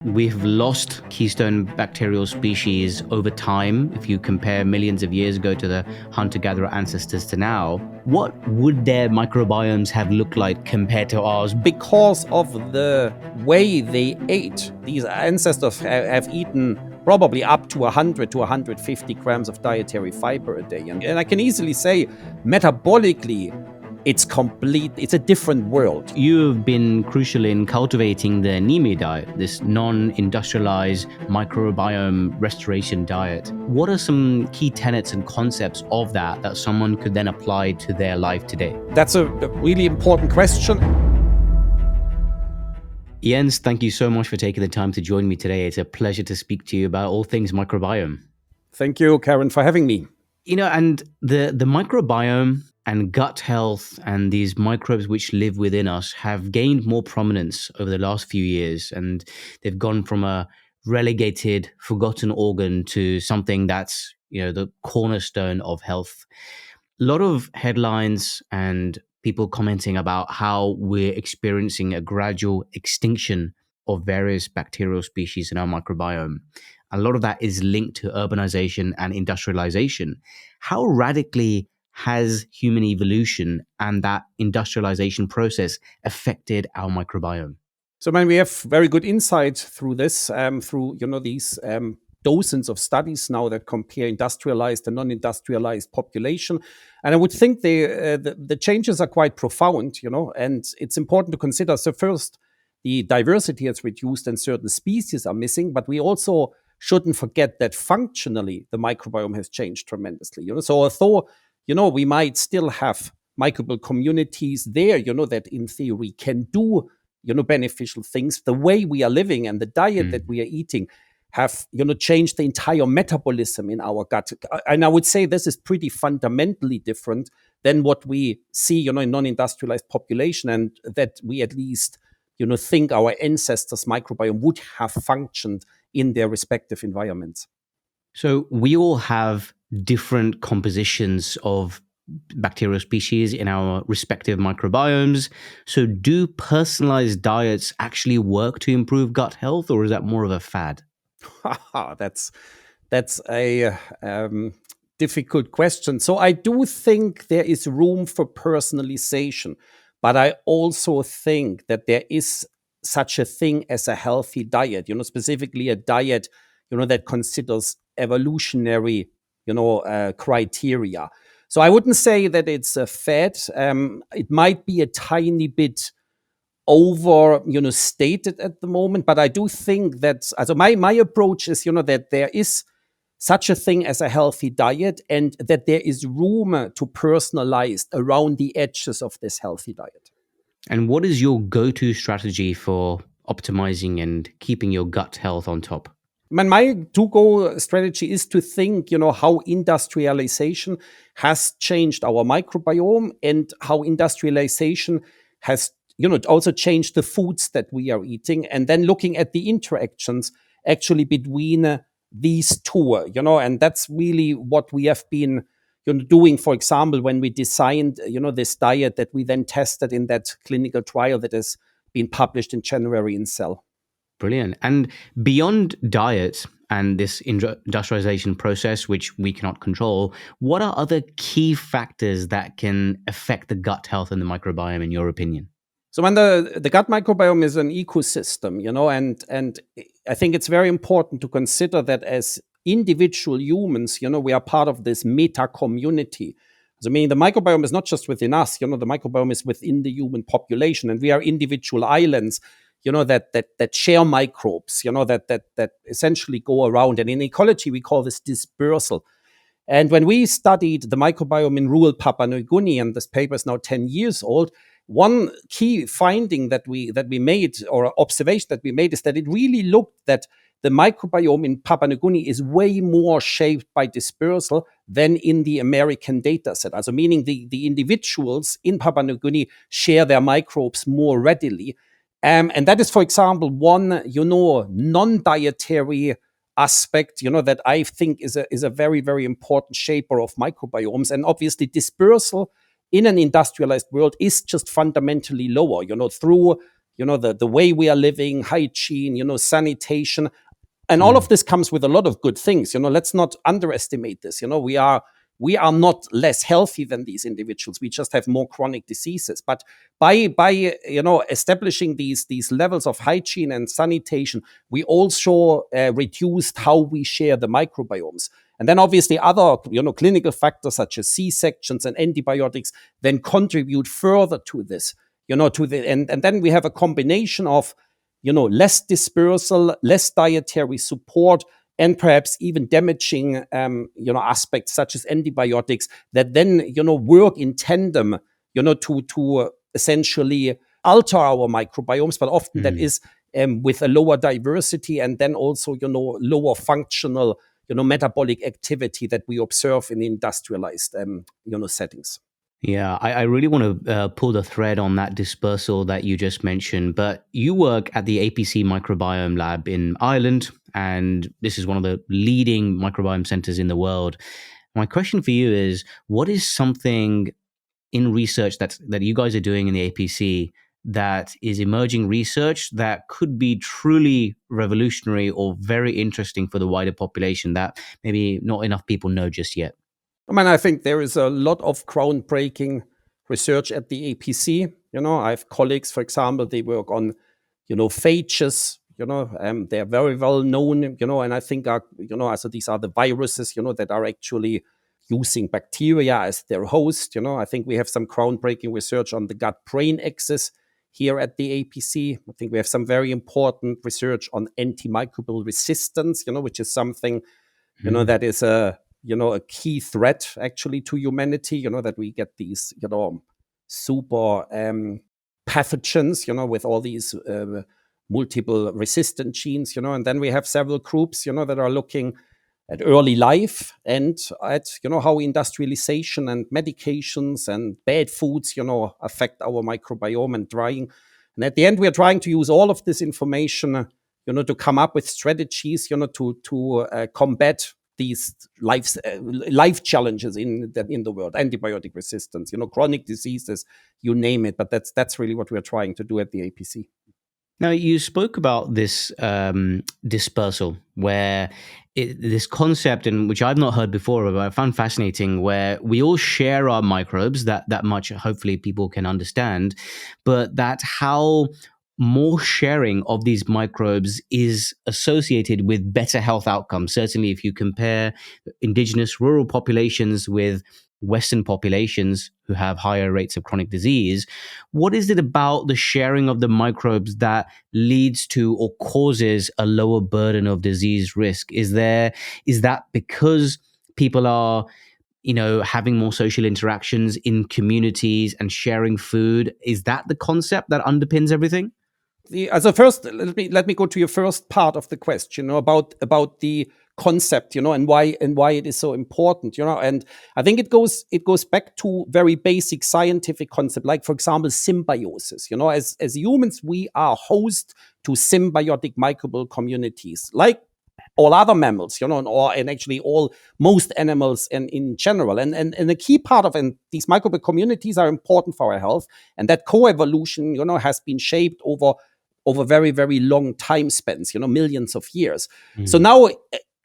We've lost keystone bacterial species over time. If you compare millions of years ago to the hunter-gatherer ancestors to now, what would their microbiomes have looked like compared to ours? Because of the way they ate, these ancestors have eaten probably up to 100 to 150 grams of dietary fiber a day. And I can easily say, metabolically, it's a different world. You've been crucial in cultivating the NiMe diet, this non-industrialised microbiome restoration diet. What are some key tenets and concepts of that someone could then apply to their life today? That's a really important question. Jens, thank you so much for taking the time to join me today. It's a pleasure to speak to you about all things microbiome. Thank you, Karan, for having me. And the microbiome and gut health and these microbes which live within us have gained more prominence over the last few years, and they've gone from a relegated, forgotten organ to something that's, the cornerstone of health. A lot of headlines and people commenting about how we're experiencing a gradual extinction of various bacterial species in our microbiome. A lot of that is linked to urbanization and industrialization. How radically has human evolution and that industrialization process affected our microbiome? So, we have very good insight through this, through these dozens of studies now that compare industrialized and non-industrialized population. And I would think the changes are quite profound, and it's important to consider. So first, the diversity has reduced and certain species are missing, but we also shouldn't forget that functionally the microbiome has changed tremendously. So although we might still have microbial communities there, that in theory can do, beneficial things. The way we are living and the diet that we are eating have, changed the entire metabolism in our gut. And I would say this is pretty fundamentally different than what we see, in non-industrialized population, and that we at least, think our ancestors' microbiome would have functioned in their respective environments. So we all have different compositions of bacterial species in our respective microbiomes. So do personalized diets actually work to improve gut health, or is that more of a fad? That's a difficult question. So I do think there is room for personalization, but I also think that there is such a thing as a healthy diet, specifically a diet, that considers evolutionary, criteria. So I wouldn't say that it's a fad. It might be a tiny bit over, stated at the moment, but I do think that, also my approach is, that there is such a thing as a healthy diet, and that there is room to personalize around the edges of this healthy diet. And what is your go-to strategy for optimizing and keeping your gut health on top? My to-go strategy is to think, how industrialization has changed our microbiome, and how industrialization has, also changed the foods that we are eating, and then looking at the interactions actually between these two, and that's really what we have been, doing, for example, when we designed, this diet that we then tested in that clinical trial that has been published in January in Cell. Brilliant. And beyond diet and this industrialization process, which we cannot control, what are other key factors that can affect the gut health and the microbiome, in your opinion? So when the gut microbiome is an ecosystem, and I think it's very important to consider that as individual humans, we are part of this meta community. So meaning the microbiome is not just within us, the microbiome is within the human population, and we are individual islands, that share microbes, that essentially go around. And in ecology, we call this dispersal. And when we studied the microbiome in rural Papua New Guinea, and this paper is now 10 years old, one key finding that we made, or observation that we made, is that it really looked that the microbiome in Papua New Guinea is way more shaped by dispersal than in the American data set. Also meaning the individuals in Papua New Guinea share their microbes more readily. And that is, for example, one, non-dietary aspect, that I think is a very, very important shaper of microbiomes. And obviously dispersal in an industrialized world is just fundamentally lower, through, the way we are living, hygiene, sanitation. And all Mm. of this comes with a lot of good things. Let's not underestimate this. We are not less healthy than these individuals. We just have more chronic diseases. But by establishing these levels of hygiene and sanitation, we also reduced how we share the microbiomes. And then obviously other clinical factors such as C-sections and antibiotics then contribute further to this. And then we have a combination of less dispersal, less dietary support, and perhaps even damaging, aspects such as antibiotics that then, work in tandem, to essentially alter our microbiomes, but often that Mm. is with a lower diversity and then also, lower functional, metabolic activity that we observe in industrialized, settings. Yeah, I really want to pull the thread on that dispersal that you just mentioned. But you work at the APC Microbiome Lab in Ireland, and this is one of the leading microbiome centers in the world. My question for you is, what is something in research that you guys are doing in the APC that is emerging research that could be truly revolutionary or very interesting for the wider population that maybe not enough people know just yet? I mean, I think there is a lot of groundbreaking research at the APC. I have colleagues, for example, they work on, phages. They're very well known. And I think so these are the viruses, that are actually using bacteria as their host. I think we have some groundbreaking research on the gut-brain axis here at the APC. I think we have some very important research on antimicrobial resistance, which is something Mm. that is a key threat actually to humanity, that we get these, super pathogens, with all these multiple resistant genes, and then we have several groups, that are looking at early life and at, how industrialization and medications and bad foods, affect our microbiome and drying. And at the end, we are trying to use all of this information, to come up with strategies, to combat these life challenges in the world, antibiotic resistance, chronic diseases, you name it. But that's really what we're trying to do at the APC. Now, you spoke about this dispersal, where this concept, in which I've not heard before, but I found fascinating, where we all share our microbes, that much hopefully people can understand, but that how more sharing of these microbes is associated with better health outcomes. Certainly, if you compare indigenous rural populations with Western populations who have higher rates of chronic disease, what is it about the sharing of the microbes that leads to or causes a lower burden of disease risk? Is that because people are having more social interactions in communities and sharing food? Is that the concept that underpins everything? As first, let me go to your first part of the question, about the concept, and why it is so important, and I think it goes back to very basic scientific concept, like for example symbiosis. As humans, we are host to symbiotic microbial communities, like all other mammals, and actually most animals in general. And a key part of, and these microbial communities are important for our health, and that coevolution, has been shaped over very, very long time spans, millions of years. So Mm. now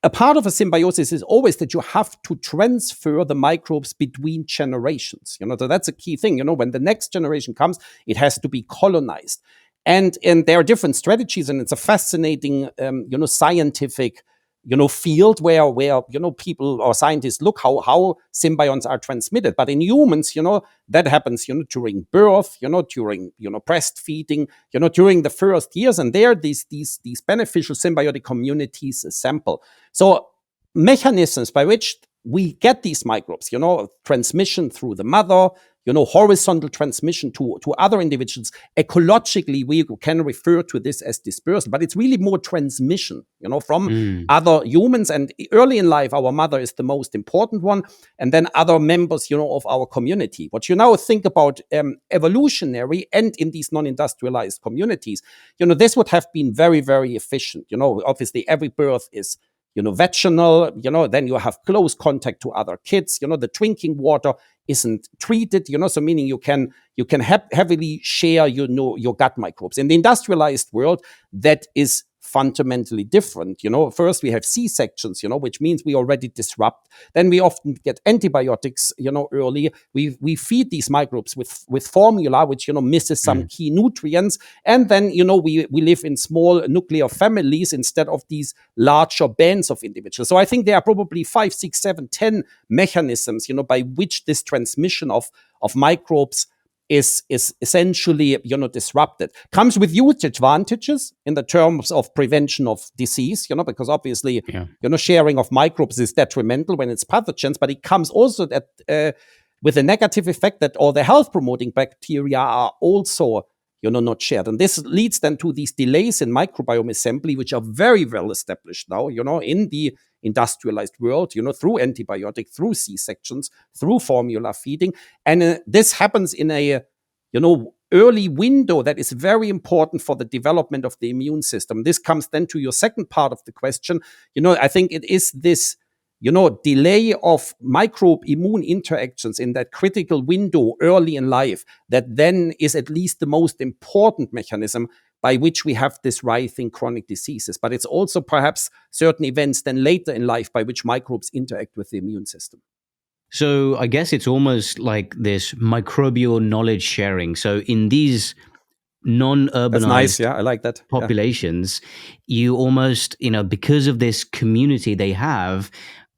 a part of a symbiosis is always that you have to transfer the microbes between generations. So that's a key thing. When the next generation comes, it has to be colonized. And there are different strategies, and it's a fascinating, scientific, field where people or scientists look how symbionts are transmitted. But in humans, that happens, during birth, during breastfeeding, during the first years, and there these beneficial symbiotic communities assemble. So mechanisms by which we get these microbes, transmission through the mother, horizontal transmission to other individuals. Ecologically, we can refer to this as dispersal, but it's really more transmission, from Mm. other humans. And early in life, our mother is the most important one, and then other members, of our community. What you now think about evolutionary and in these non-industrialized communities, this would have been very, very efficient. Obviously, every birth is vaginal, then you have close contact to other kids, the drinking water isn't treated, so meaning you can heavily share, your gut microbes. In the industrialized world, that is fundamentally different. First we have C-sections, which means we already disrupt. Then we often get antibiotics, early. We feed these microbes with formula, which, misses some key nutrients. And then, we live in small nuclear families instead of these larger bands of individuals. So I think there are probably 5, 6, 7, 10 mechanisms, by which this transmission of microbes is essentially, disrupted. Comes with huge advantages in the terms of prevention of disease, because obviously, sharing of microbes is detrimental when it's pathogens, but it comes also with a negative effect that all the health promoting bacteria are also, not shared. And this leads then to these delays in microbiome assembly, which are very well established now, in the industrialized world, through antibiotic, through C-sections, through formula feeding. And this happens in a, early window that is very important for the development of the immune system. This comes then to your second part of the question. I think it is this, delay of microbe immune interactions in that critical window early in life that then is at least the most important mechanism by which we have this rise in chronic diseases. But it's also perhaps certain events then later in life by which microbes interact with the immune system. So I guess it's almost like this microbial knowledge sharing. So in these non-urbanized That's nice. Yeah, I like that. populations, you almost, because of this community they have,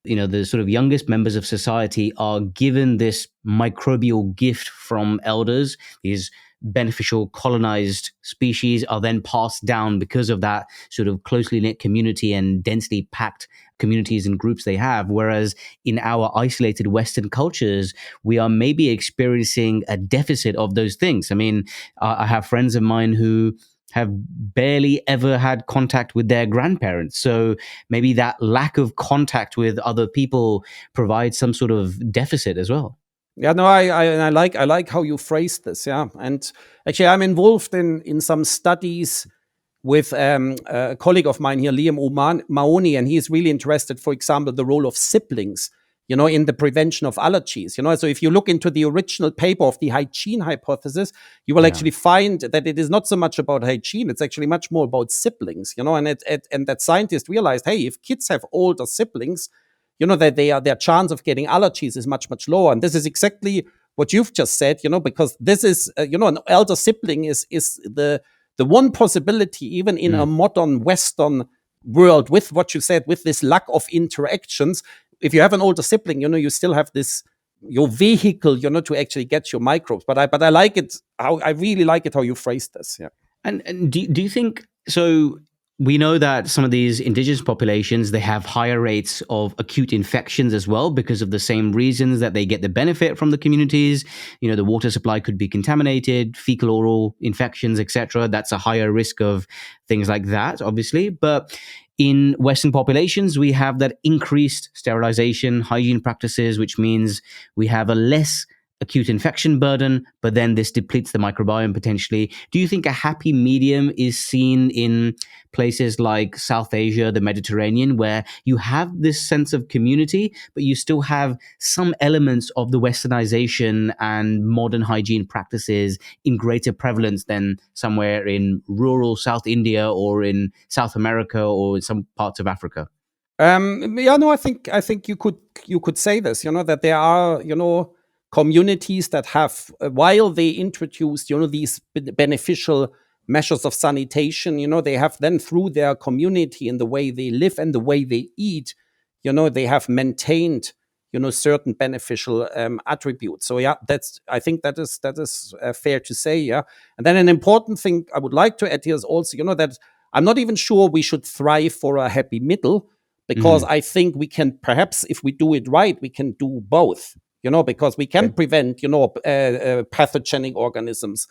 the sort of youngest members of society are given this microbial gift from elders. These beneficial colonized species are then passed down because of that sort of closely knit community and densely packed communities and groups they have. Whereas in our isolated Western cultures, we are maybe experiencing a deficit of those things. I mean, I have friends of mine who have barely ever had contact with their grandparents. So maybe that lack of contact with other people provides some sort of deficit as well. Yeah, no, I like how you phrased this. Yeah, and actually, I'm involved in some studies with a colleague of mine here, Liam Mahoney, and he is really interested, for example, the role of siblings, in the prevention of allergies. So if you look into the original paper of the hygiene hypothesis, you will actually find that it is not so much about hygiene; it's actually much more about siblings. And that scientists realized, hey, if kids have older siblings, that their chance of getting allergies is much, much lower. And this is exactly what you've just said, because this is, an elder sibling is the one possibility, even in a modern Western world, with what you said, with this lack of interactions. If you have an older sibling, you still have this, your vehicle, to actually get your microbes. But I like it, I really like it how you phrased this. Yeah. And do you think so? We know that some of these indigenous populations, they have higher rates of acute infections as well because of the same reasons that they get the benefit from the communities. The water supply could be contaminated, fecal oral infections, etc. That's a higher risk of things like that, obviously. But in Western populations, we have that increased sterilization, hygiene practices, which means we have a less acute infection burden, but then this depletes the microbiome potentially. Do you think a happy medium is seen in places like South Asia, the Mediterranean, where you have this sense of community, but you still have some elements of the westernization and modern hygiene practices in greater prevalence than somewhere in rural South India or in South America or in some parts of Africa? Yeah, no, I think you could say this, that there are, communities that have, while they introduced, these beneficial measures of sanitation, they have then through their community and the way they live and the way they eat, they have maintained, certain beneficial attributes. So yeah, I think that is fair to say. Yeah, and then an important thing I would like to add here is also, that I'm not even sure we should thrive for a happy middle, because I think we can perhaps, if we do it right, we can do both. Because we can prevent, pathogenic organisms,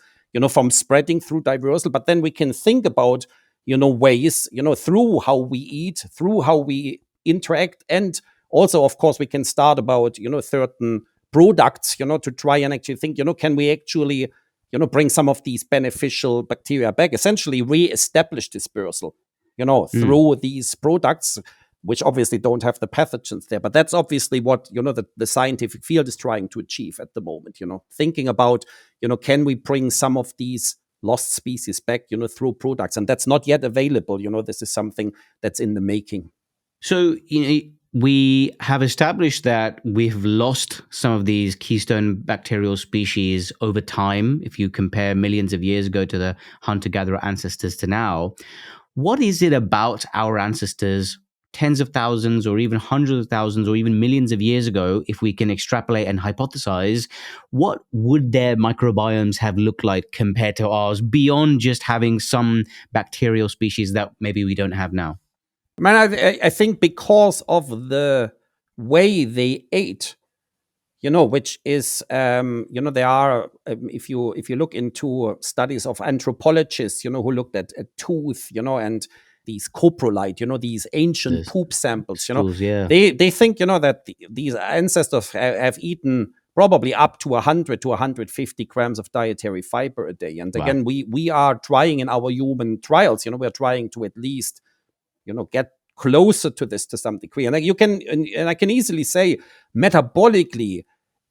from spreading through diversal. But then we can think about, ways, through how we eat, through how we interact. And also, of course, we can start about, certain products, to try and actually think, can we actually, bring some of these beneficial bacteria back, essentially re-establish dispersal, through these products. which obviously don't have the pathogens there. But that's obviously what, the scientific field is trying to achieve at the moment, thinking about, can we bring some of these lost species back, through products? And that's not yet available. This is something that's in the making. So, we have established that we've lost some of these keystone bacterial species over time. If you compare millions of years ago to the hunter-gatherer ancestors to now, what is it about our ancestors tens of thousands or even hundreds of thousands or even millions of years ago, if we can extrapolate and hypothesize, what would their microbiomes have looked like compared to ours beyond just having some bacterial species that maybe we don't have now? I think because of the way they ate, which is, there are, if you look into studies of anthropologists, who looked at tooth, and these coprolite, these ancient poop samples, Stools, yeah. they think, that these ancestors have eaten probably up to 100 to 150 grams of dietary fiber a day. And again, we are trying in our human trials, we're trying to at least, get closer to this to some degree. And I can easily say metabolically,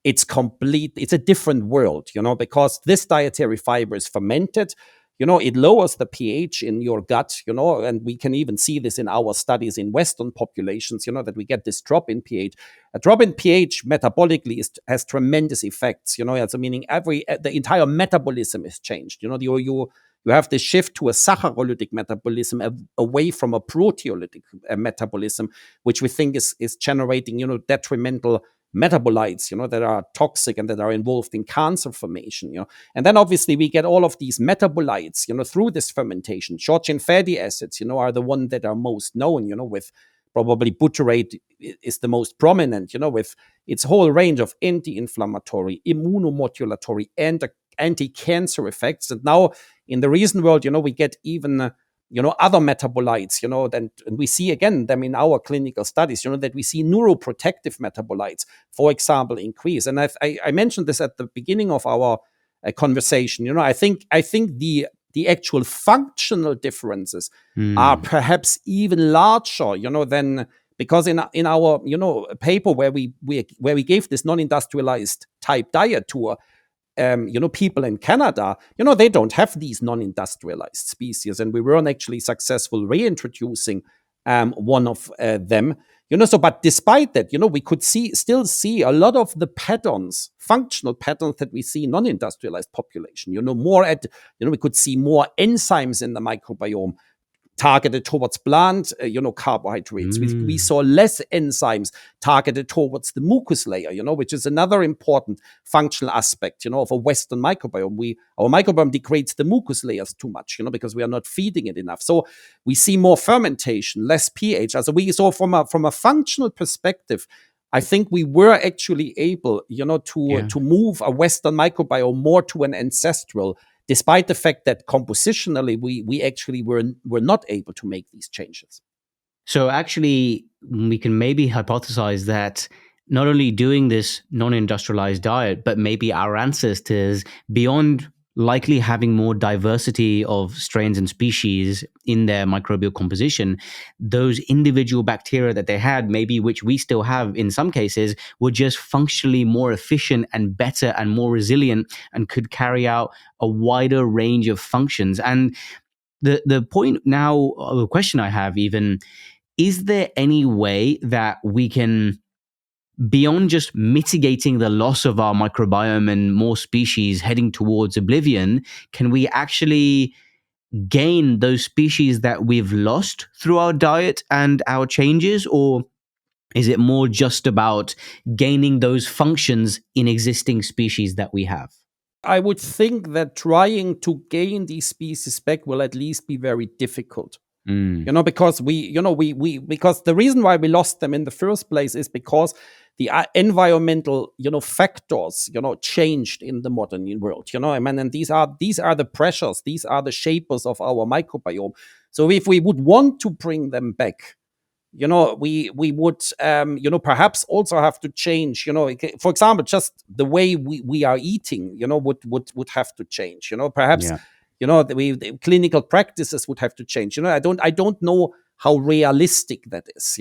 it's a different world, because this dietary fiber is fermented. It lowers the pH in your gut, and we can even see this in our studies in Western populations, that we get this drop in pH. A drop in pH metabolically has tremendous effects, so meaning the entire metabolism is changed. You have this shift to a saccharolytic metabolism away from a proteolytic metabolism, which we think is generating, detrimental metabolites, that are toxic and that are involved in cancer formation, And then obviously we get all of these metabolites, through this fermentation. Short chain fatty acids, are the one that are most known, with probably butyrate is the most prominent, with its whole range of anti-inflammatory, immunomodulatory, and anti-cancer effects. And now in the recent world, we get even other metabolites, and we see again them in our clinical studies, that we see neuroprotective metabolites, for example, increase. And I mentioned this at the beginning of our conversation. I think the actual functional differences are perhaps even larger, than, because in our paper where we gave this non-industrialized type diet tour, people in Canada, they don't have these non-industrialized species, and we weren't actually successful reintroducing one of them. But despite that, we could still see a lot of the patterns, functional patterns that we see in non-industrialized population. We could see more enzymes in the microbiome targeted towards plant, carbohydrates. We saw less enzymes targeted towards the mucus layer, which is another important functional aspect, of a Western microbiome. Our microbiome degrades the mucus layers too much, because we are not feeding it enough. So we see more fermentation, less pH. So we saw from a functional perspective, I think we were actually able, to move a Western microbiome more to an ancestral, despite the fact that compositionally we actually were not able to make these changes. So actually, we can maybe hypothesize that not only doing this non-industrialized diet, but maybe our ancestors, beyond likely having more diversity of strains and species in their microbial composition, those individual bacteria that they had, maybe which we still have in some cases, were just functionally more efficient and better and more resilient and could carry out a wider range of functions. And the point now, the question I have even, is there any way that we can, beyond just mitigating the loss of our microbiome and more species heading towards oblivion, can we actually gain those species that we've lost through our diet and our changes? Or is it more just about gaining those functions in existing species that we have? I would think that trying to gain these species back will at least be very difficult. Because because the reason why we lost them in the first place is because the environmental, factors, changed in the modern world, and these are the pressures, these are the shapers of our microbiome. So if we would want to bring them back, we would, perhaps also have to change, for example, just the way we are eating, would have to change, perhaps. The clinical practices would have to change. I don't know how realistic that is.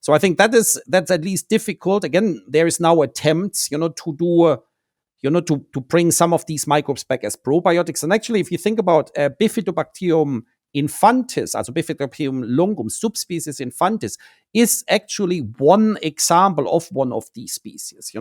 So I think that's at least difficult. Again, there is now attempts, to do to bring some of these microbes back as probiotics. And actually, if you think about Bifidobacterium infantis, also Bifidobacterium longum, subspecies infantis, is actually one example of one of these species.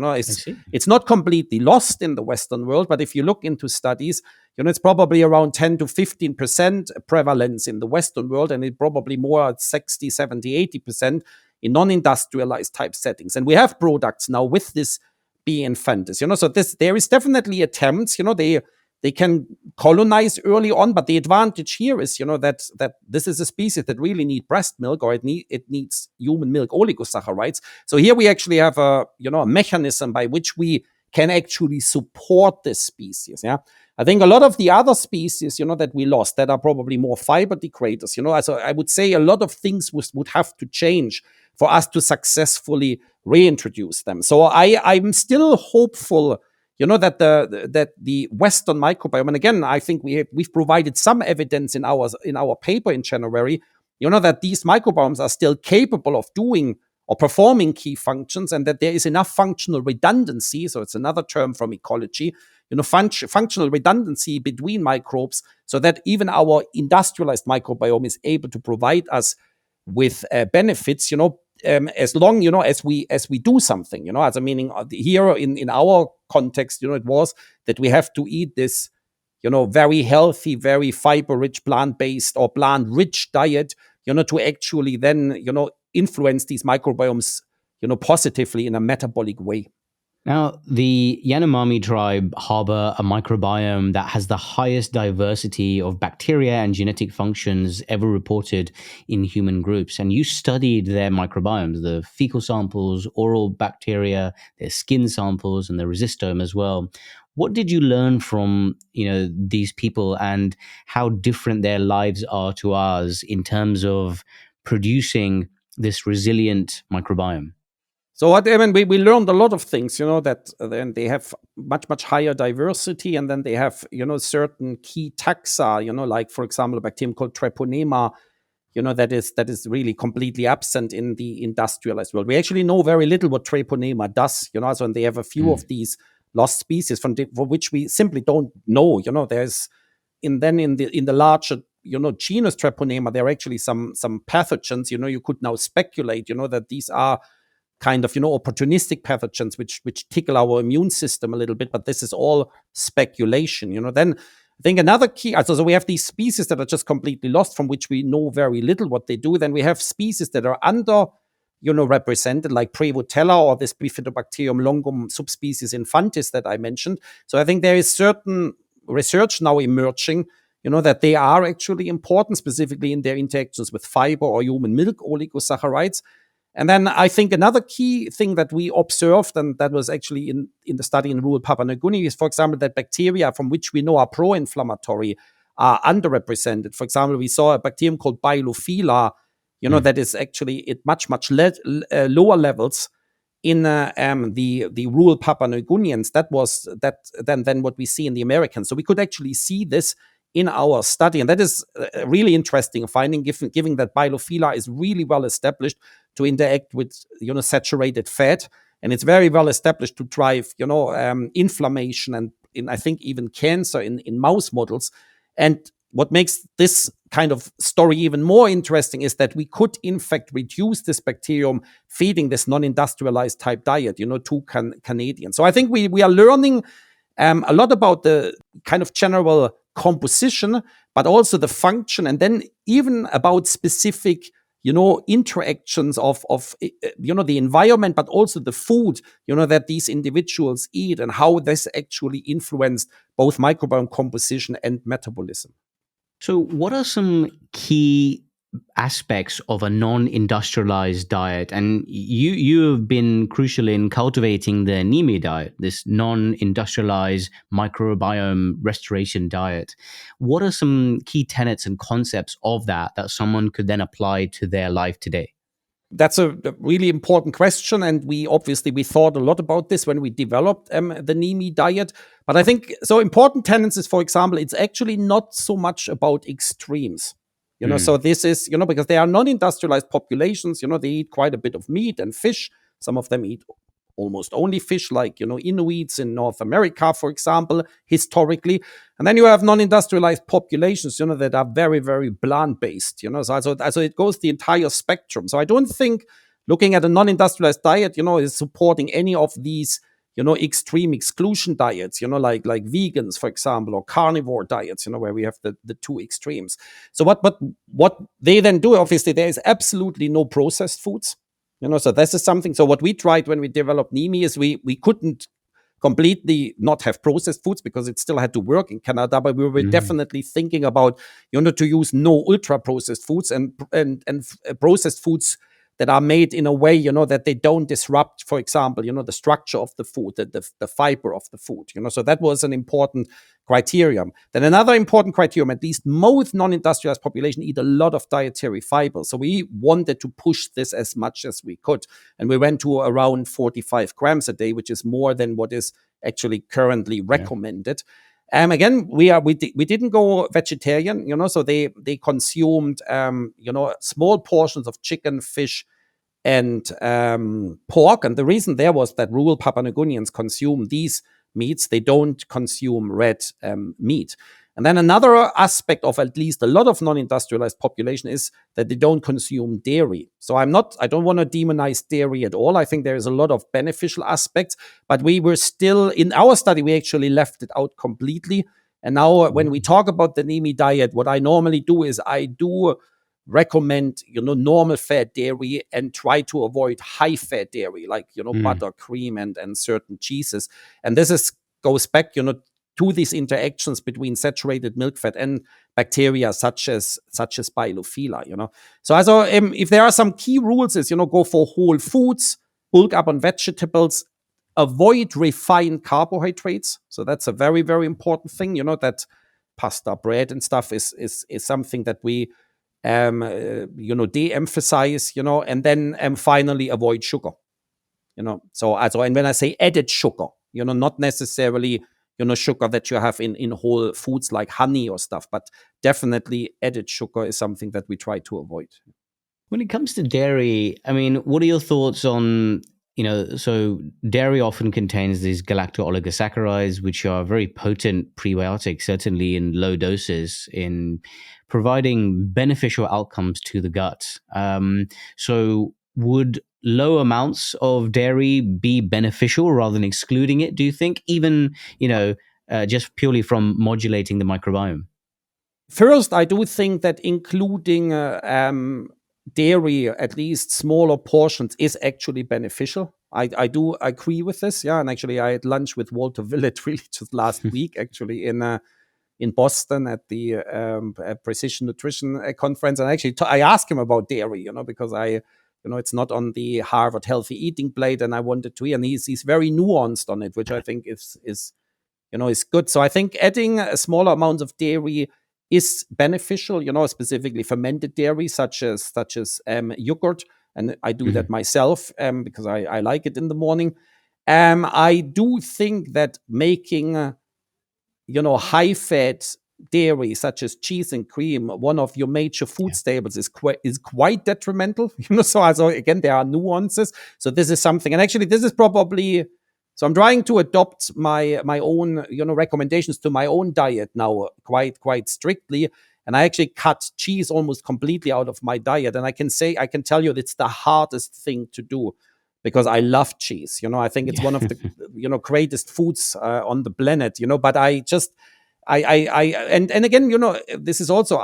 It's not completely lost in the Western world, but if you look into studies, it's probably around 10 to 15% prevalence in the Western world, and it probably more at 60, 70, 80% in non-industrialized type settings. And we have products now with this B. infantis, so there is definitely attempts, they can colonize early on, but the advantage here is, that this is a species that really need breast milk, or it needs human milk oligosaccharides. So here we actually have a mechanism by which we can actually support this species. Yeah, I think a lot of the other species, that we lost, that are probably more fiber degraders, so I would say a lot of things would have to change for us to successfully reintroduce them. So I'm still hopeful, that the Western microbiome, and again, I think we've provided some evidence in our paper in January, that these microbiomes are still capable of doing or performing key functions, and that there is enough functional redundancy. So it's another term from ecology, functional redundancy between microbes, so that even our industrialized microbiome is able to provide us with benefits, as long as we do something, as a meaning here in our context, it was that we have to eat this very healthy, very fiber rich, plant-based or plant-rich diet, to actually then influence these microbiomes positively in a metabolic way. Now, the Yanomami tribe harbor a microbiome that has the highest diversity of bacteria and genetic functions ever reported in human groups. And you studied their microbiomes, the fecal samples, oral bacteria, their skin samples, and the rhizostome as well. What did you learn from these people, and how different their lives are to ours in terms of producing this resilient microbiome? So we learned a lot of things, that then they have much higher diversity, and then they have certain key taxa, like for example a bacterium called Treponema, that is really completely absent in the industrialized world. We actually know very little what Treponema does, so and they have a few of these lost species for which we simply don't know. There's in the larger genus Treponema, there are actually some pathogens. You could now speculate, that these are kind of opportunistic pathogens which tickle our immune system a little bit, but this is all speculation. Then I think another key, so we have these species that are just completely lost, from which we know very little what they do. Then we have species that are under represented, like Prevotella or this Bifidobacterium longum subspecies infantis that I mentioned. So I think there is certain research now emerging, that they are actually important, specifically in their interactions with fiber or human milk oligosaccharides. And then I think another key thing that we observed, and that was actually in the study in rural Papua New Guinea, is, for example, that bacteria from which we know are pro-inflammatory are underrepresented. For example, we saw a bacterium called Bilophila, that is actually at much lower levels in the rural Papua New Guineans. Than what we see in the Americans. So we could actually see this in our study, and that is a really interesting finding, given that Bilophila is really well established to interact with saturated fat, and it's very well established to drive inflammation and I think even cancer in mouse models. And what makes this kind of story even more interesting is that we could in fact reduce this bacterium feeding this non-industrialized type diet to Canadians. So I think we are learning a lot about the kind of general composition, but also the function, and then even about specific interactions of the environment, but also the food that these individuals eat, and how this actually influenced both microbiome composition and metabolism. So what are some key aspects of a non-industrialized diet? And you have been crucial in cultivating the NiMe diet, this non-industrialized microbiome restoration diet. What are some key tenets and concepts of that someone could then apply to their life today? That's a really important question, and we thought a lot about this when we developed the NiMe diet. But I think important tenets is, for example, it's actually not so much about extremes. Mm. So this is, because they are non-industrialized populations, they eat quite a bit of meat and fish. Some of them eat almost only fish, like, Inuits in North America, for example, historically. And then you have non-industrialized populations, that are very, very plant-based, so it goes the entire spectrum. So I don't think looking at a non-industrialized diet, is supporting any of these, extreme exclusion diets, like vegans, for example, or carnivore diets, where we have the two extremes. So what they then do, obviously, there is absolutely no processed foods. So this is something. So what we tried when we developed NiMe is we couldn't completely not have processed foods because it still had to work in Canada, but we were Mm. definitely thinking about, to use no ultra processed foods and processed foods that are made in a way, that they don't disrupt, for example, the structure of the food, the fiber of the food, so that was an important criterion. Then another important criterion, at least most non-industrialized population eat a lot of dietary fiber. So we wanted to push this as much as we could. And we went to around 45 grams a day, which is more than what is actually currently Yeah. recommended. Again, we didn't go vegetarian, so they consumed, small portions of chicken, fish, and pork. And the reason there was that rural Papua New Guineans consume these meats. They don't consume red meat. And then another aspect of at least a lot of non-industrialized population is that they don't consume dairy. So I don't want to demonize dairy at all. I think there is a lot of beneficial aspects, but we were still, in our study, we actually left it out completely. And now when we talk about the NiMe diet, what I normally do is I do recommend, normal fat dairy and try to avoid high fat dairy, like, butter, cream, and certain cheeses. And this goes back, to these interactions between saturated milk fat and bacteria such as Bilophila. So if there are some key rules is, go for whole foods, bulk up on vegetables, avoid refined carbohydrates. So that's a very, very important thing, that pasta, bread, and stuff is something that we de-emphasize, and then finally avoid sugar. So and when I say added sugar, not necessarily, sugar that you have in whole foods like honey or stuff, but definitely added sugar is something that we try to avoid. When it comes to dairy, I mean, what are your thoughts on, so dairy often contains these galacto-oligosaccharides, which are very potent prebiotics, certainly in low doses, in providing beneficial outcomes to the gut. So would low amounts of dairy be beneficial rather than excluding it, do you think, even, just purely from modulating the microbiome? First, I do think that including dairy, at least smaller portions, is actually beneficial. I do agree with this. Yeah, and actually, I had lunch with Walter Willett really just last week, actually in Boston at the Precision Nutrition conference, and actually I asked him about dairy, because it's not on the Harvard healthy eating plate, and I wanted to hear, and he's very nuanced on it, which I think is good. So I think adding a smaller amount of dairy is beneficial, specifically fermented dairy, such as yogurt. And I do that myself because I like it in the morning. I do think that making, high fat dairy, such as cheese and cream, one of your major food staples, is quite detrimental. So again, there are nuances. So this is something, and actually, this is probably. So I'm trying to adopt my own, recommendations to my own diet now quite strictly. And I actually cut cheese almost completely out of my diet. And I can tell you it's the hardest thing to do because I love cheese. I think it's one of the, greatest foods on the planet, but I just, and again, this is also,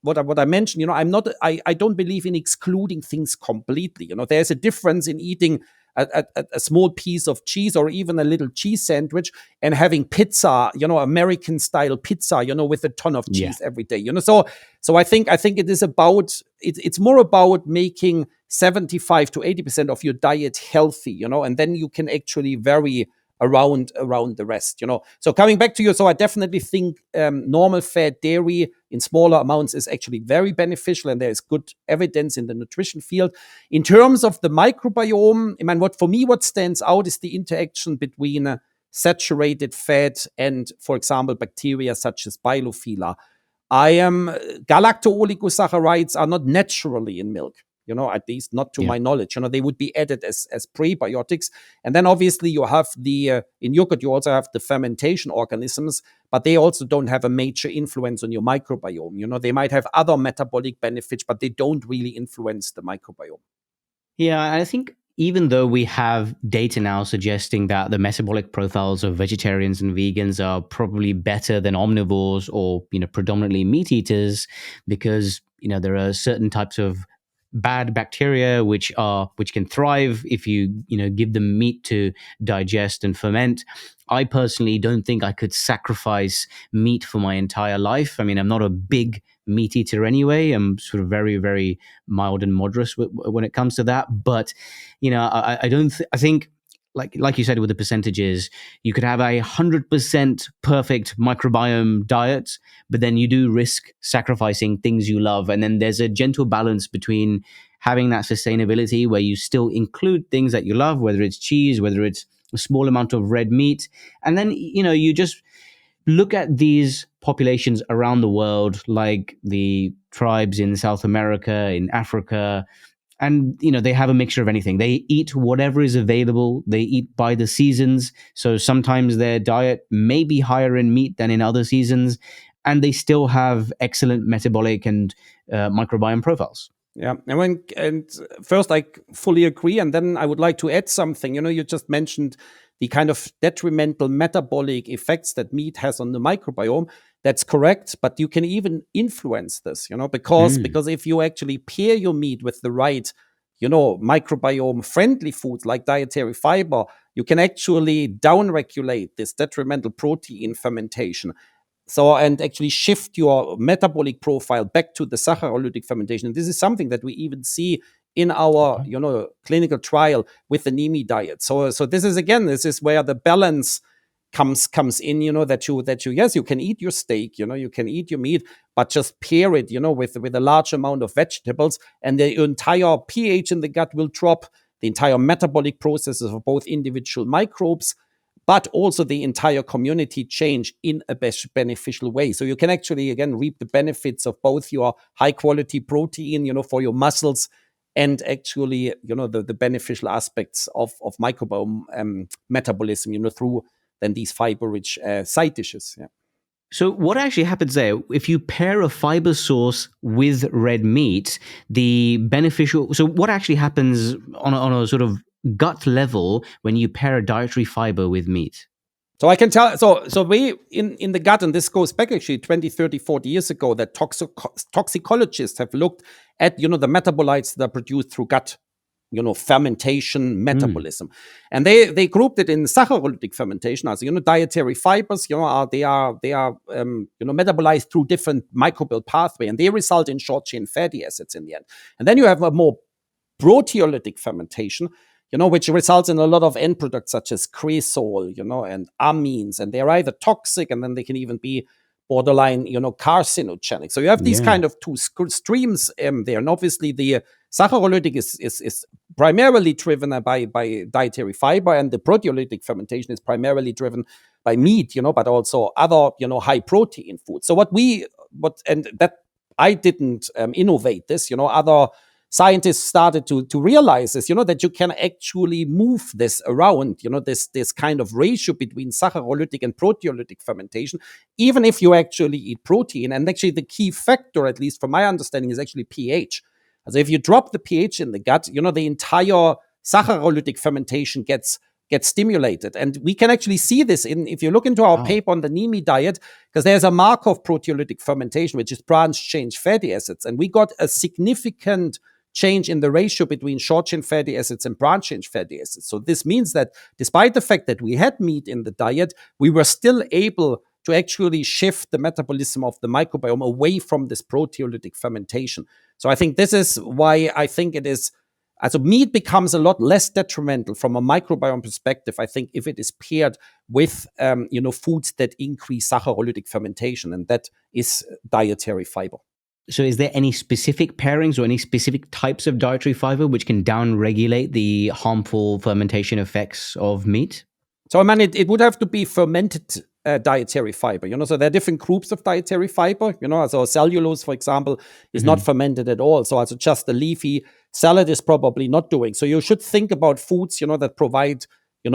what I mentioned, I don't believe in excluding things completely. There's a difference in eating a small piece of cheese or even a little cheese sandwich and having pizza, American style pizza, with a ton of cheese every day, So I think it is about, it's more about making 75 to 80% of your diet healthy, and then you can actually vary around the rest, So coming back to you, so I definitely think normal fat dairy in smaller amounts is actually very beneficial, and there is good evidence in the nutrition field. In terms of the microbiome, I mean, what stands out is the interaction between saturated fat and, for example, bacteria such as Bilophila. galacto-oligosaccharides are not naturally in milk. At least not to Yeah. my knowledge. They would be added as prebiotics. And then obviously you have in yogurt, you also have the fermentation organisms, but they also don't have a major influence on your microbiome. They might have other metabolic benefits, but they don't really influence the microbiome. Yeah, I think even though we have data now suggesting that the metabolic profiles of vegetarians and vegans are probably better than omnivores or, predominantly meat eaters, because, there are certain types of bad bacteria which can thrive if you give them meat to digest and ferment. I personally don't think I could sacrifice meat for my entire life. I mean, I'm not a big meat eater anyway. I'm sort of very, very mild and moderate when it comes to that. But I don't. I think, like you said with the percentages, you could have 100% perfect microbiome diet, but then you do risk sacrificing things you love. And then there's a gentle balance between having that sustainability where you still include things that you love, whether it's cheese, whether it's a small amount of red meat, and then you just look at these populations around the world, like the tribes in South America, in Africa, and they have a mixture of anything. They eat whatever is available. They eat by the seasons. So sometimes their diet may be higher in meat than in other seasons, and they still have excellent metabolic and microbiome profiles. Yeah, and first I fully agree, and then I would like to add something. You just mentioned the kind of detrimental metabolic effects that meat has on the microbiome. That's correct, but you can even influence this, because if you actually pair your meat with the right, microbiome friendly foods like dietary fiber, you can actually downregulate this detrimental protein fermentation. So, and actually shift your metabolic profile back to the saccharolytic fermentation. And this is something that we even see in our, clinical trial with the NiMe diet. So this is where the balance comes in, that you yes, you can eat your steak, you can eat your meat, but just pair it, with a large amount of vegetables, and the entire pH in the gut will drop, the entire metabolic processes of both individual microbes, but also the entire community change in a beneficial way. So you can actually, again, reap the benefits of both your high quality protein, for your muscles, and actually, the beneficial aspects of microbiome metabolism, through then these fiber-rich side dishes. Yeah. So what actually happens there, if you pair a fiber source with red meat, so what actually happens on a sort of gut level when you pair a dietary fiber with meat? So I can tell, so we, in the gut, and this goes back actually 20, 30, 40 years ago, that toxicologists have looked at, the metabolites that are produced through gut, fermentation, metabolism. And they grouped it in saccharolytic fermentation, as dietary fibers, they are metabolized through different microbial pathway, and they result in short chain fatty acids in the end. And then you have a more proteolytic fermentation, which results in a lot of end products such as cresol, and amines, and they're either toxic, and then they can even be borderline, carcinogenic. So you have these kind of two streams there, and obviously the saccharolytic is primarily driven by dietary fiber, and the proteolytic fermentation is primarily driven by meat, but also other, high protein foods. So and that I didn't innovate this, other scientists started to realize this, that you can actually move this around, this kind of ratio between saccharolytic and proteolytic fermentation, even if you actually eat protein. And actually the key factor, at least from my understanding, is actually pH. So if you drop the pH in the gut, the entire saccharolytic fermentation gets stimulated. And we can actually see this if you look into our paper on the NiMe diet, because there's a marker of proteolytic fermentation, which is branch change fatty acids. And we got a significant change in the ratio between short chain fatty acids and branch chain fatty acids. So this means that despite the fact that we had meat in the diet, we were still able to actually shift the metabolism of the microbiome away from this proteolytic fermentation. So I think this is why I think it is, so meat becomes a lot less detrimental from a microbiome perspective, I think, if it is paired with, foods that increase saccharolytic fermentation, and that is dietary fiber. So is there any specific pairings or any specific types of dietary fiber which can downregulate the harmful fermentation effects of meat? So, I mean, it would have to be fermented dietary fiber. So there are different groups of dietary fiber. So cellulose, for example, is not fermented at all. So also just the leafy salad is probably not doing. So you should think about foods, that provide,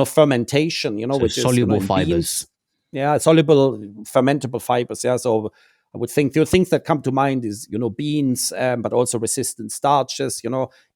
fermentation, So which is, soluble in fibers. beans. Yeah, soluble fermentable fibers. Yeah, so I would think the things that come to mind is, beans, but also resistant starches.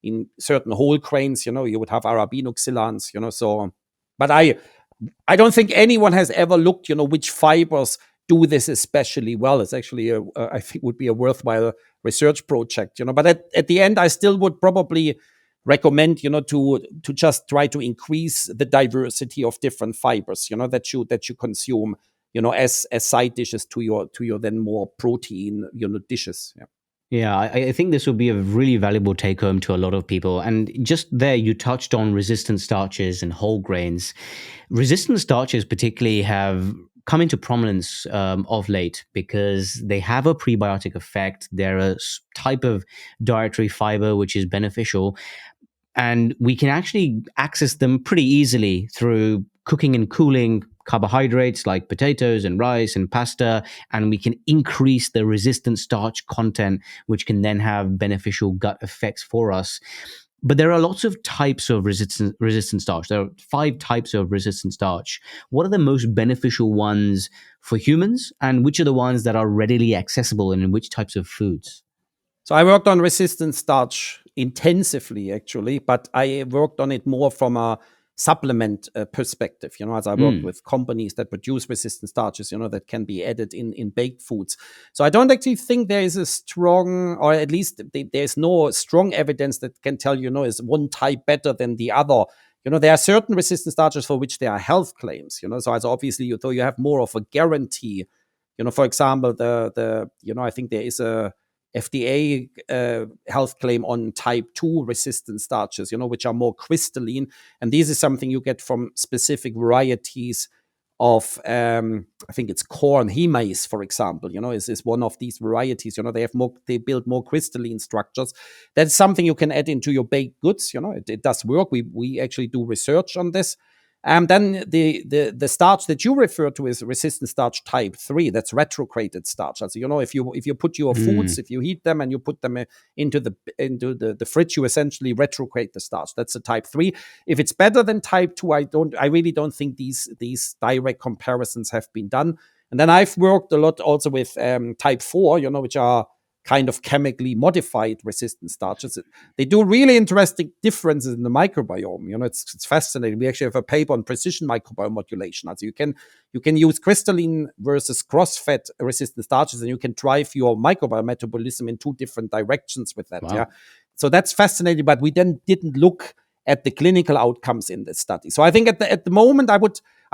In certain whole grains, you would have arabinoxylans. So, but I don't think anyone has ever looked, which fibers do this especially well. It's actually, I think, would be a worthwhile research project. But at the end, I still would probably recommend, to just try to increase the diversity of different fibers, that you consume, as side dishes to your then more protein, dishes. Yeah. Yeah, I think this would be a really valuable take home to a lot of people. And just there, you touched on resistant starches and whole grains. Resistant starches, particularly, have come into prominence of late because they have a prebiotic effect. They're a type of dietary fiber which is beneficial. And we can actually access them pretty easily through cooking and cooling carbohydrates like potatoes and rice and pasta, and we can increase the resistant starch content, which can then have beneficial gut effects for us. But there are lots of types of resistant starch. There are 5 types of resistant starch. What are the most beneficial ones for humans, and which are the ones that are readily accessible and in which types of foods? So I worked on resistant starch intensively, actually, but I worked on it more from a supplement perspective, as I worked with companies that produce resistant starches, that can be added in baked foods. So I don't actually think there is a strong, or at least there's no strong evidence that can tell, is one type better than the other. There are certain resistant starches for which there are health claims, so as obviously, though you have more of a guarantee, for example, I think there is a FDA health claim on type 2 resistant starches, which are more crystalline. And this is something you get from specific varieties of, I think it's corn, maize, for example, is one of these varieties. They build more crystalline structures. That's something you can add into your baked goods. It does work. We actually do research on this. Then the starch that you refer to is resistant starch type 3. That's retrograded starch. Also, if you put your foods, if you heat them and you put them into the fridge, you essentially retrograde the starch. That's a type 3. If it's better than type 2, I really don't think these direct comparisons have been done. And then I've worked a lot also with type 4, which are kind of chemically modified resistant starches. They do really interesting differences in the microbiome. It's fascinating. We actually have a paper on precision microbiome modulation. Also, you can use crystalline versus cross-fed resistant starches, and you can drive your microbiome metabolism in 2 different directions with that. Wow. Yeah, so that's fascinating. But we then didn't look at the clinical outcomes in this study. So I think at the moment, I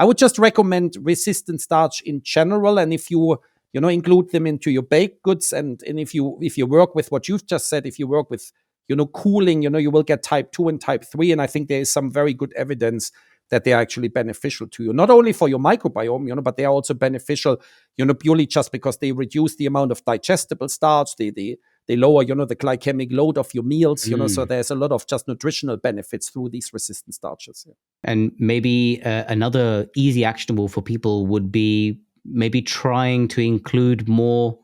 would just recommend resistant starch in general, and if you include them into your baked goods. And if you work with what you've just said, if you work with, cooling, you will get type 2 and type 3. And I think there is some very good evidence that they are actually beneficial to you, not only for your microbiome, but they are also beneficial, purely just because they reduce the amount of digestible starch. They lower, the glycemic load of your meals, so there's a lot of just nutritional benefits through these resistant starches. Yeah. And maybe another easy actionable for people would be maybe trying to include more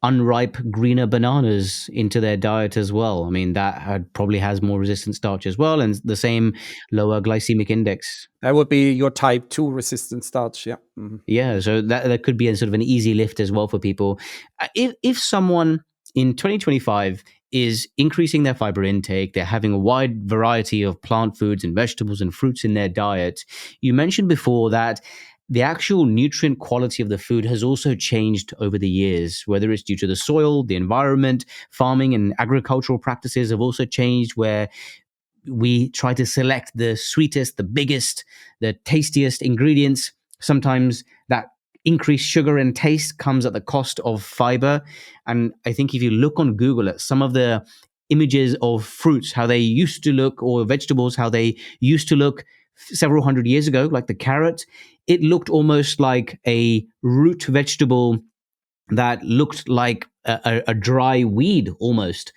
unripe greener bananas into their diet as well. I mean, that probably has more resistant starch as well, and the same lower glycemic index. That would be your type 2 resistant starch. Yeah. Mm-hmm. Yeah, so that could be a sort of an easy lift as well for people. If someone in 2025 is increasing their fiber intake, they're having a wide variety of plant foods and vegetables and fruits in their diet. You mentioned before that the actual nutrient quality of the food has also changed over the years, whether it's due to the soil, the environment, farming and agricultural practices have also changed, where we try to select the sweetest, the biggest, the tastiest ingredients. Sometimes that increased sugar and taste comes at the cost of fiber. And I think if you look on Google at some of the images of fruits, how they used to look, or vegetables, how they used to look several hundred years ago, like the carrot, it looked almost like a root vegetable that looked like a dry weed almost,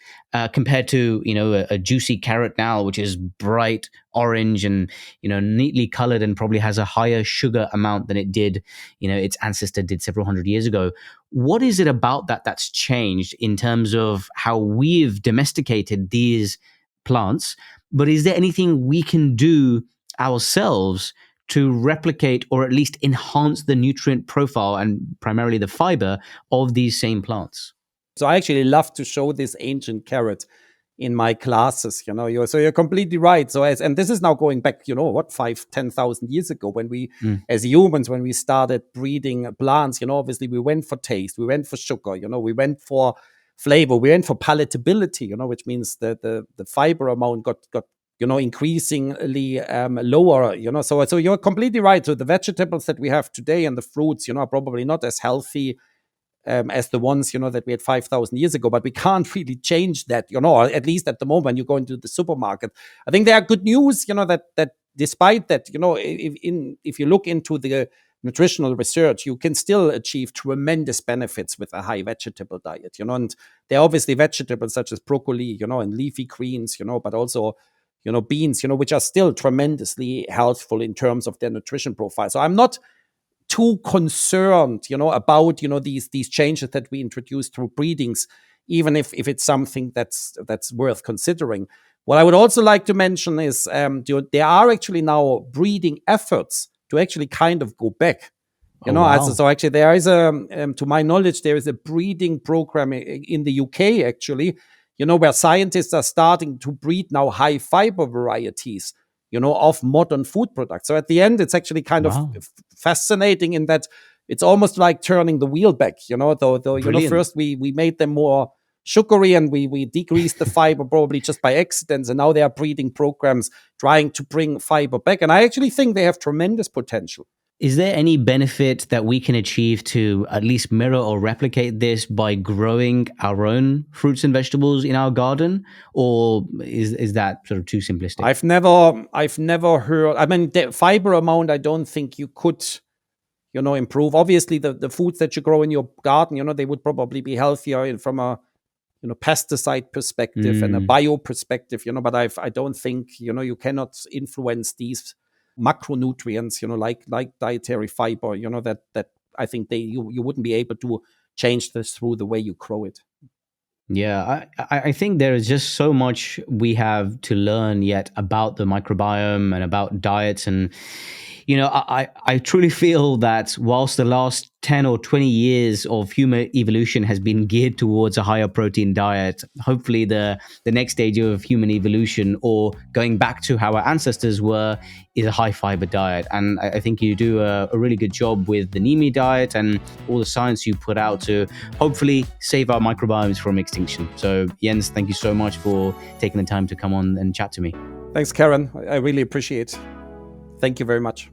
compared to a juicy carrot now, which is bright orange and neatly colored and probably has a higher sugar amount than it did, its ancestor did several hundred years ago. What is it about that that's changed in terms of how we've domesticated these plants? But is there anything we can do ourselves to replicate or at least enhance the nutrient profile and primarily the fiber of these same plants? So I actually love to show this ancient carrot in my classes. You're completely right. And this is now going back, 5,000-10,000 years ago, when we, as humans, when we started breeding plants. Obviously we went for taste, we went for sugar, we went for flavor, we went for palatability, which means that the fiber amount got increasingly lower. So you're completely right. So the vegetables that we have today and the fruits, are probably not as healthy as the ones that we had 5,000 years ago, but we can't really change that. At least at the moment, you go into the supermarket. I think there are good news. That despite that, if you look into the nutritional research, you can still achieve tremendous benefits with a high vegetable diet. And there are obviously vegetables such as broccoli, and leafy greens, but also beans, which are still tremendously healthful in terms of their nutrition profile. So I'm not too concerned, about these changes that we introduce through breedings, even if it's something that's worth considering. What I would also like to mention is there are actually now breeding efforts to actually kind of go back. Wow. So actually there is to my knowledge, there is a breeding program in the UK actually, where scientists are starting to breed now high fiber varieties, of modern food products. So at the end, it's actually kind of fascinating in that it's almost like turning the wheel back, though first we made them more sugary and we decreased the fiber probably just by accidents, and now there are breeding programs trying to bring fiber back. And I actually think they have tremendous potential. Is there any benefit that we can achieve to at least mirror or replicate this by growing our own fruits and vegetables in our garden, or is that sort of too simplistic? I've never heard. I mean, the fiber amount, I don't think you could, improve. Obviously, the foods that you grow in your garden, they would probably be healthier from a pesticide perspective and a bio perspective. But I don't think you cannot influence these macronutrients, like dietary fiber, that I think you wouldn't be able to change this through the way you grow it. Yeah, I think there is just so much we have to learn yet about the microbiome and about diets. And, I truly feel that whilst the last 10 or 20 years of human evolution has been geared towards a higher protein diet, hopefully the next stage of human evolution, or going back to how our ancestors were, is a high fiber diet. And I think you do a really good job with the NiMe diet and all the science you put out to hopefully save our microbiomes from extinction. So Jens, thank you so much for taking the time to come on and chat to me. Thanks, Karan. I really appreciate it. Thank you very much.